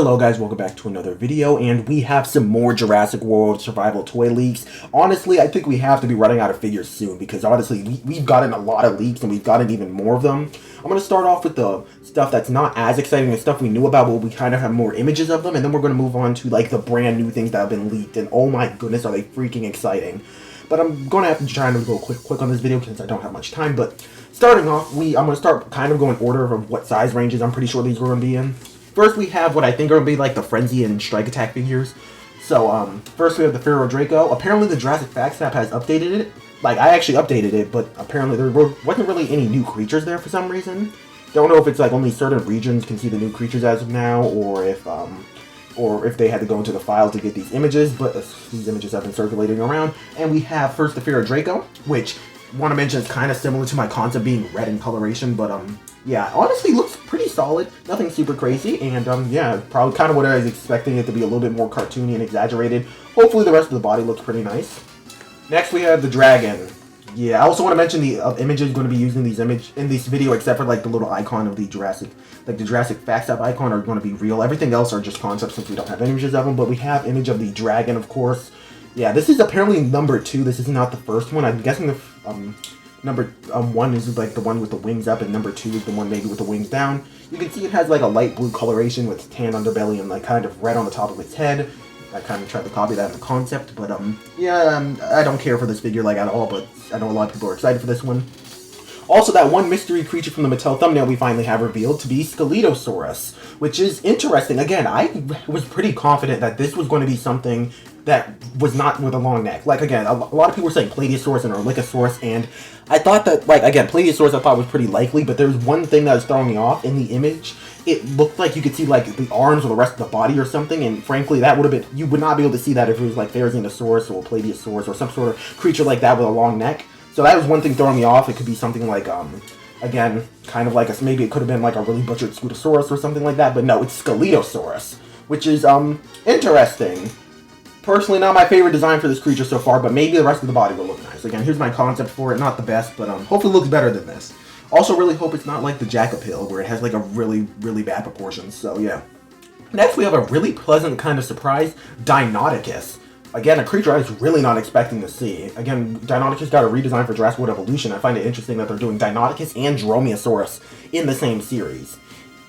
Hello guys, welcome back to another video, and we have some more Jurassic World survival toy leaks. Honestly, I think we have to be running out of figures soon, because honestly, we've gotten a lot of leaks, and we've gotten even more of them. I'm going to start off with the stuff that's not as exciting, the stuff we knew about, but we kind of have more images of them, and then we're going to move on to like the brand new things that have been leaked, and oh my goodness, are they freaking exciting. But I'm going to have to try and go quick on this video, since I don't have much time, but starting off, I'm going to start kind of going order of what size ranges I'm pretty sure these are going to be in. First, we have what I think are going to be like the Frenzy and Strike Attack figures. So, first we have the ferrodraco. Apparently, the Jurassic Facts app has updated it. Like, I actually updated it, but apparently there wasn't really any new creatures there for some reason. Don't know if it's like only certain regions can see the new creatures as of now, or if they had to go into the file to get these images, but these images have been circulating around. And we have first the ferrodraco, which I want to mention is kind of similar to my concept being red in coloration, but yeah, honestly looks pretty solid, nothing super crazy, and yeah, probably kind of what I was expecting it to be, a little bit more cartoony and exaggerated. Hopefully the rest of the body looks pretty nice. Next we have the dragon. Yeah, I also want to mention the images going to be using these in this video, except for like the little icon of the Jurassic Facts app icon are going to be real. Everything else are just concepts since we don't have images of them, but we have image of the dragon, of course. Yeah, this is apparently number 2. This is not the first one. I'm guessing the number 1 is like the one with the wings up, and number 2 is the one maybe with the wings down. You can see it has like a light blue coloration with tan underbelly and like kind of red on the top of its head. I kind of tried to copy that in the concept, but yeah, I don't care for this figure like at all, but I know a lot of people are excited for this one. Also, that one mystery creature from the Mattel thumbnail we finally have revealed to be Scelidosaurus, which is interesting. Again, I was pretty confident that this was going to be something that was not with a long neck. Like, again, a lot of people were saying Plateosaurus and Orlichosaurus, and I thought that, like, again, Plateosaurus I thought was pretty likely, but there was one thing that was throwing me off in the image. It looked like you could see, like, the arms or the rest of the body or something, and frankly, that would have been, you would not be able to see that if it was, like, therizinosaurus or Plateosaurus or some sort of creature like that with a long neck. So that was one thing throwing me off. It could be something like, again, kind of like maybe it could have been like a really butchered Scelidosaurus or something like that, but no, it's Scelidosaurus, which is, interesting. Personally, not my favorite design for this creature so far, but maybe the rest of the body will look nice. Again, here's my concept for it. Not the best, but hopefully it looks better than this. Also, really hope it's not like the Jackapil, where it has like a really, really bad proportions, so yeah. Next, we have a really pleasant kind of surprise, Deinonychus. Again, a creature I was really not expecting to see. Again, Deinonychus got a redesign for Jurassic World Evolution. I find it interesting that they're doing Deinonychus and Dromaeosaurus in the same series.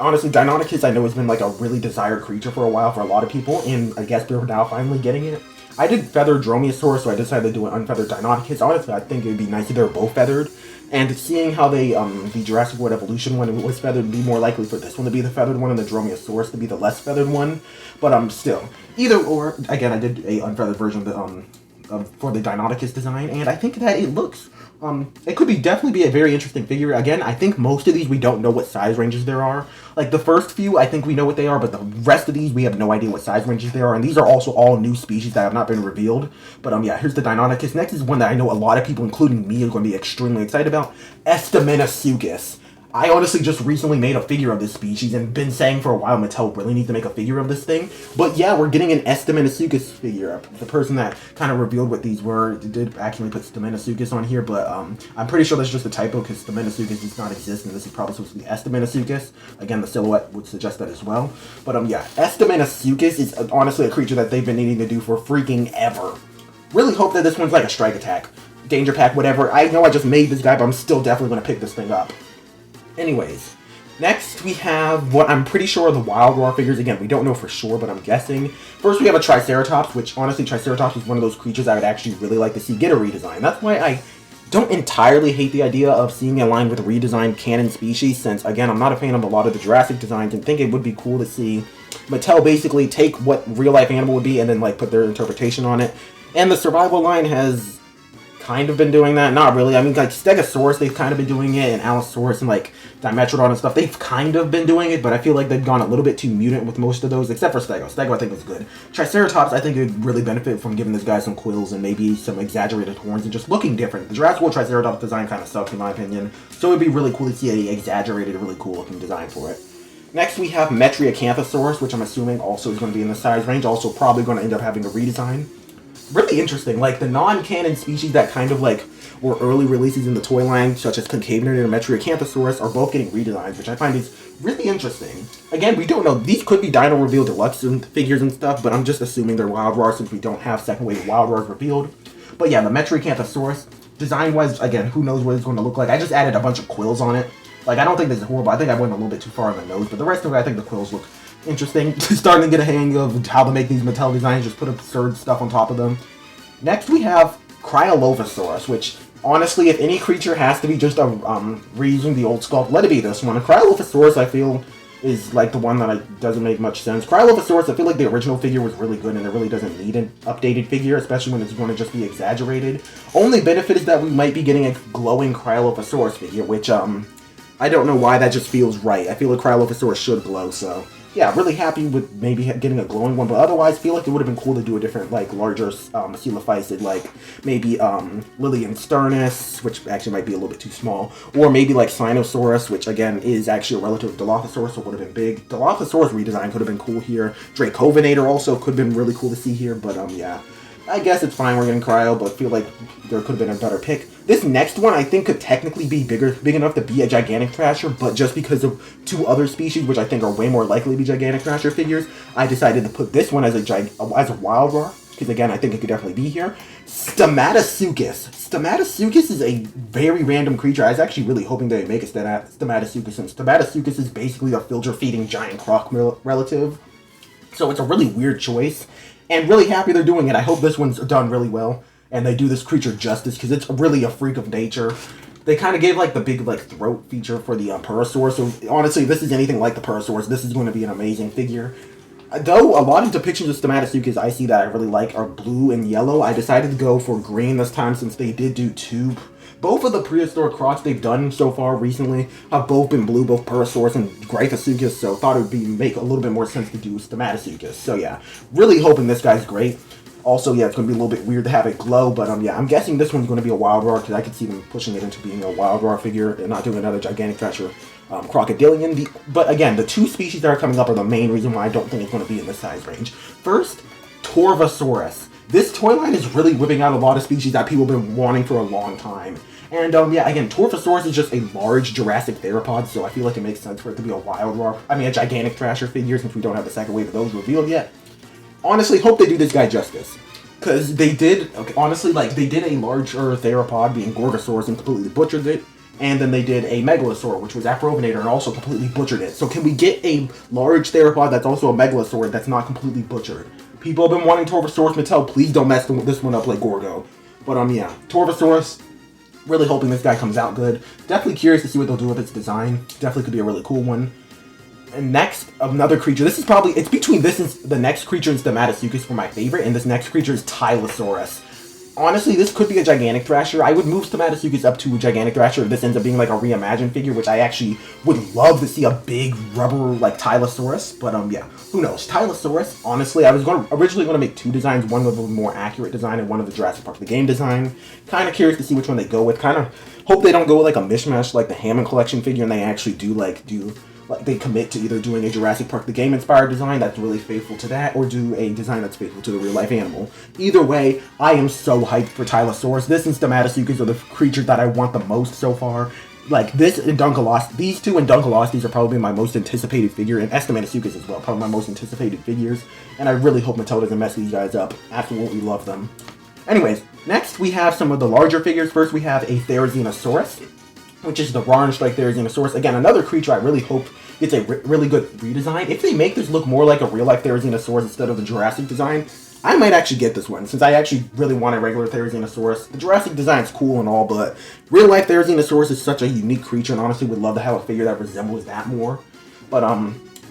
Honestly, Deinonychus I know has been like a really desired creature for a while for a lot of people, and I guess we're now finally getting it. I did feathered Dromaeosaurus, so I decided to do an unfeathered Deinonychus. Honestly, I think it would be nice if they were both feathered. And seeing how they, the Jurassic World Evolution one was feathered, would be more likely for this one to be the feathered one and the Dromaeosaurus to be the less feathered one. But still, either or. Again, I did a unfeathered version of for the Deinonychus design, and I think that it looks, it could definitely be a very interesting figure. Again, I think most of these we don't know what size ranges there are. Like the first few, I think we know what they are, but the rest of these we have no idea what size ranges they are, and these are also all new species that have not been revealed. But yeah, here's the Deinonychus. Next is one that I know a lot of people, including me, are going to be extremely excited about, estemmenosuchus. I honestly just recently made a figure of this species and been saying for a while Mattel really needs to make a figure of this thing. But yeah, we're getting an estemmenosuchus figure. The person that kind of revealed what these were did actually put stomatosuchus on here, but I'm pretty sure that's just a typo because stomatosuchus does not exist, and this is probably supposed to be estemmenosuchus. Again, the silhouette would suggest that as well. But yeah, estemmenosuchus is honestly a creature that they've been needing to do for freaking ever. Really hope that this one's like a strike attack, danger pack, whatever. I know I just made this guy, but I'm still definitely going to pick this thing up. Anyways, next we have what I'm pretty sure are the Wild Roar figures. Again, we don't know for sure, but I'm guessing. First we have a Triceratops, which honestly Triceratops is one of those creatures I would actually really like to see get a redesign. That's why I don't entirely hate the idea of seeing it aligned with a redesigned canon species, since again, I'm not a fan of a lot of the Jurassic designs and think it would be cool to see Mattel basically take what real life animal would be and then like put their interpretation on it. And the survival line has kind of been doing that. Not really. I mean, like Stegosaurus, they've kind of been doing it, and Allosaurus and like Dimetrodon and stuff, they've kind of been doing it, but I feel like they've gone a little bit too mutant with most of those, except for Stego. Stego I think was good. Triceratops, I think it would really benefit from giving this guy some quills and maybe some exaggerated horns and just looking different. The Jurassic World Triceratops design kind of sucks in my opinion, so it would be really cool to see an exaggerated, really cool looking design for it. Next we have metriacanthosaurus, which I'm assuming also is going to be in the size range, also probably going to end up having a redesign. really interesting. Like the non-canon species that kind of like were early releases in the toy line, such as Concavenator and metriacanthosaurus, are both getting redesigns, which I find is really interesting. Again, we don't know. These could be Dino Reveal Deluxe and figures and stuff, but I'm just assuming they're Wild Raw since we don't have second wave Wild Raws revealed. But yeah, the metriacanthosaurus, design-wise, again, who knows what it's going to look like. I just added a bunch of quills on it. Like, I don't think this is horrible. I think I went a little bit too far on the nose, but the rest of it, I think the quills look interesting. Starting to get a hang of how to make these Mattel designs, just put absurd stuff on top of them. Next, we have cryolophosaurus, which, honestly, if any creature has to be just reusing the old sculpt, let it be this one. Cryolophosaurus, I feel, is like the one that doesn't make much sense. Cryolophosaurus, I feel like the original figure was really good, and it really doesn't need an updated figure, especially when it's going to just be exaggerated. Only benefit is that we might be getting a glowing Cryolophosaurus figure, which, I don't know why that just feels right. I feel like Cryolophosaurus should glow, so yeah, really happy with maybe getting a glowing one, but otherwise feel like it would have been cool to do a different, like, larger coelophysid, like maybe Lilian sternus, which actually might be a little bit too small, or maybe like Sinosaurus, which again is actually a relative of Dilophosaurus, so it would have been big. Dilophosaurus redesign could have been cool here. Dracovinator also could have been really cool to see here, but yeah. I guess it's fine we're getting Cryo, but feel like there could have been a better pick. This next one I think could technically be big enough to be a Gigantic Thrasher, but just because of two other species, which I think are way more likely to be Gigantic Thrasher figures, I decided to put this one as a Wild Raw, because again, I think it could definitely be here. Stomatosuchus. Stomatosuchus is a very random creature. I was actually really hoping they would make a Stomatosuchus, and Stomatosuchus is basically a filter-feeding giant croc relative. So it's a really weird choice. And really happy they're doing it. I hope this one's done really well, and they do this creature justice, because it's really a freak of nature. They kind of gave, like, the big, like, throat feature for the Purosaurus, so honestly, if this is anything like the Purosaurus, this is going to be an amazing figure. Though a lot of depictions of Stomatosuchus I see that I really like are blue and yellow, I decided to go for green this time since they did do two. Both of the prehistoric crocs they've done so far recently have both been blue, both Purosaurus and Gryphosuchus, so thought it would make a little bit more sense to do Stomatosuchus. So yeah, really hoping this guy's great. Also, yeah, it's going to be a little bit weird to have it glow, but yeah, I'm guessing this one's going to be a Wild Raw, because I could see them pushing it into being a Wild Raw figure and not doing another Gigantic Thrasher crocodilian. But again, the two species that are coming up are the main reason why I don't think it's going to be in this size range. First, torvosaurus. This toy line is really whipping out a lot of species that people have been wanting for a long time. And yeah, again, Torvosaurus is just a large Jurassic theropod, so I feel like it makes sense for it to be a Wild Raw, a Gigantic Thrasher figure, since we don't have the second wave of those revealed yet. Honestly, hope they do this guy justice. Because they did, honestly, like, they did a larger theropod, being Gorgosaurus, and completely butchered it. And then they did a Megalosaur, which was Afrovinator, and also completely butchered it. So can we get a large theropod that's also a Megalosaur that's not completely butchered? People have been wanting Torvosaurus. Mattel, please don't mess this one up like Gorgo. But yeah, Torvosaurus. Really hoping this guy comes out good. Definitely curious to see what they'll do with its design. Definitely could be a really cool one. And next, another creature. This is probably, it's between this and the next creature and Stomatosuchus for my favorite, and this next creature is Tylosaurus. Honestly, this could be a Gigantic Thrasher. I would move Stomatosuchus up to a Gigantic Thrasher if this ends up being like a reimagined figure, which I actually would love to see a big rubber like Tylosaurus. But yeah, who knows? Tylosaurus, honestly, I was originally going to make two designs, one with a more accurate design and one of the Jurassic Park the game design. Kind of curious to see which one they go with. Kind of hope they don't go with like a mishmash like the Hammond Collection figure, and they actually do they commit to either doing a Jurassic Park the game inspired design that's really faithful to that, or do a design that's faithful to the real life animal. Either way, I am so hyped for Tylosaurus. This and Stomatosuchus are the creatures that I want the most so far. Like this and Dunkelostes, these two and Dunkelostes are probably my most anticipated figure, and Estemmenosuchus as well, probably my most anticipated figures. And I really hope Mattel doesn't mess these guys up. Absolutely love them. Anyways, next we have some of the larger figures. First we have a therizinosaurus, which is the orange like Therizinosaurus. Again, another creature I really hope gets a really good redesign. If they make this look more like a real-life Therizinosaurus instead of the Jurassic design, I might actually get this one, since I actually really want a regular Therizinosaurus. The Jurassic design is cool and all, but real-life Therizinosaurus is such a unique creature, and honestly would love to have a figure that resembles that more. But,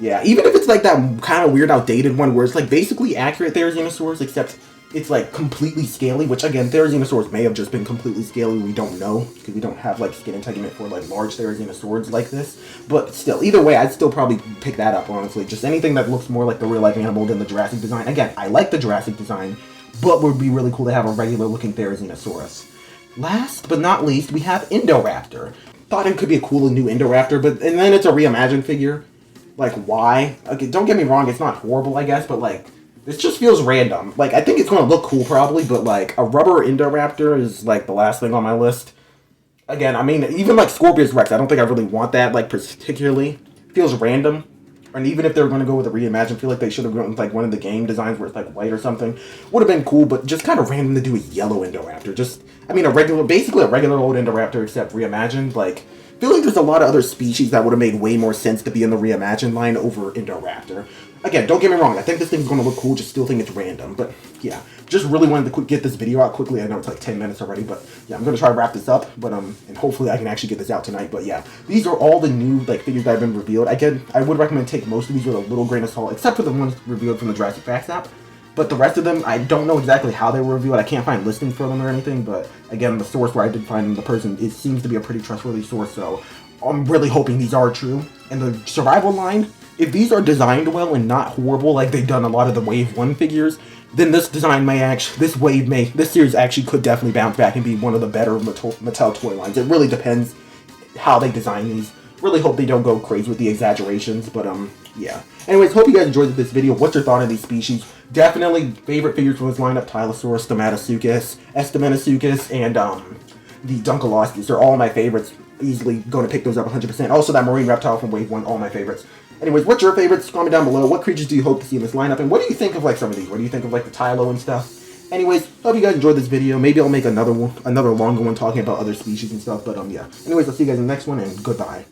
yeah, even if it's like that kind of weird, outdated one where it's like basically accurate Therizinosaurus, except it's like completely scaly, which again, Therizinosaurs may have just been completely scaly, we don't know, because we don't have like skin integument for like large Therizinosaurs like this. But still, either way, I'd still probably pick that up, honestly. Just anything that looks more like the real life animal than the Jurassic design. Again, I like the Jurassic design, but would be really cool to have a regular looking Therizinosaurus. Last but not least, we have Indoraptor. Thought it could be a cool new Indoraptor, and then it's a reimagined figure. Like, why? Okay, don't get me wrong, it's not horrible, I guess, but like, This just feels random. Like, I think it's going to look cool probably, but like a rubber Indoraptor is like the last thing on my list. Again, I mean, even like Scorpius Rex, I don't think I really want that, like, particularly. Feels random. And even if they were going to go with a reimagined, I feel like they should have gone with like one of the game designs where it's like white or something. Would have been cool, but just kind of random to do a yellow Indoraptor. Just, I mean, basically a regular old Indoraptor except reimagined. Like, I feel like there's a lot of other species that would have made way more sense to be in the reimagined line over Indoraptor. Again, don't get me wrong, I think this thing's going to look cool, just still think it's random. But yeah, just really wanted to get this video out quickly. I know it's like 10 minutes already, but yeah, I'm going to try to wrap this up. But and hopefully I can actually get this out tonight. But yeah, these are all the new like figures that have been revealed. Again, I would recommend take most of these with a little grain of salt, except for the ones revealed from the Jurassic Facts app. But the rest of them, I don't know exactly how they were revealed. I can't find listings for them or anything. But again, the source where I did find them, the person, it seems to be a pretty trustworthy source. So I'm really hoping these are true. And the survival line, if these are designed well and not horrible like they've done a lot of the Wave 1 figures, then this design may actually, this series actually could definitely bounce back and be one of the better Mattel toy lines. It really depends how they design these. Really hope they don't go crazy with the exaggerations, but yeah. Anyways, hope you guys enjoyed this video. What's your thought on these species? Definitely favorite figures from this lineup: Tylosaurus, stomatosuchus, estemmenosuchus, and the Deinonychus. They're all my favorites. Easily going to pick those up 100%. Also, that marine reptile from Wave 1, all my favorites. Anyways, what's your favorites? Comment down below. What creatures do you hope to see in this lineup? And what do you think of like some of these? What do you think of like the Tylo and stuff? Anyways, hope you guys enjoyed this video. Maybe I'll make another longer one talking about other species and stuff. But yeah. Anyways, I'll see you guys in the next one, and goodbye.